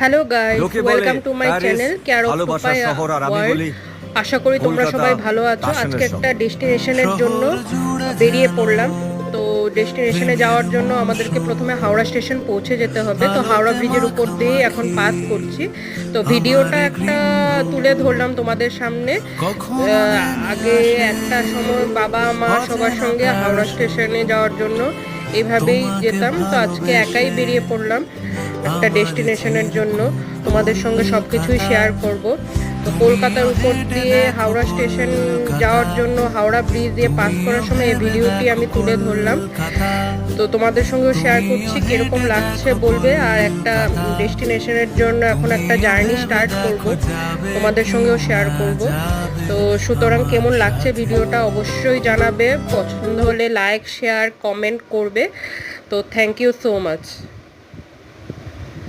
Hello guys, welcome to my channel care of papaya world. আশা করি তোমরা সবাই ভালো আছো। আজকে একটা ডেস্টিনেশনের জন্য বেরিয়ে পড়লাম। তো ডেস্টিনেশনে যাওয়ার জন্য আমাদেরকে প্রথমে হাওড়া স্টেশন পৌঁছে যেতে হবে। তো হাওড়া ব্রিজের উপর দিয়ে এখন পাস করছি। তো ভিডিওটা একটা তুলে ধরলাম তোমাদের সামনে। আগে একটা সময় বাবা মা সবার সঙ্গে হাওড়া স্টেশনে যাওয়ার জন্য এইভাবেই যেতাম। তো আজকে একাই বেরিয়ে পড়লাম একটা ডেস্টিনেশনের জন্য। তোমাদের সঙ্গে সব কিছুই শেয়ার করব। তো কলকাতার উপর দিয়ে হাওড়া স্টেশন যাওয়ার জন্য হাওড়া ব্রিজ দিয়ে পাস করার সময় এই ভিডিওটি আমি তুলে ধরলাম। তো তোমাদের সঙ্গেও শেয়ার করছি কীরকম লাগছে বলবে। আর একটা ডেস্টিনেশনের জন্য এখন একটা জার্নি স্টার্ট করব, তোমাদের সঙ্গেও শেয়ার করব। তো সুতরাং কেমন লাগছে ভিডিওটা অবশ্যই জানাবে। পছন্দ হলে লাইক শেয়ার কমেন্ট করবে। তো থ্যাংক ইউ সো মাচ।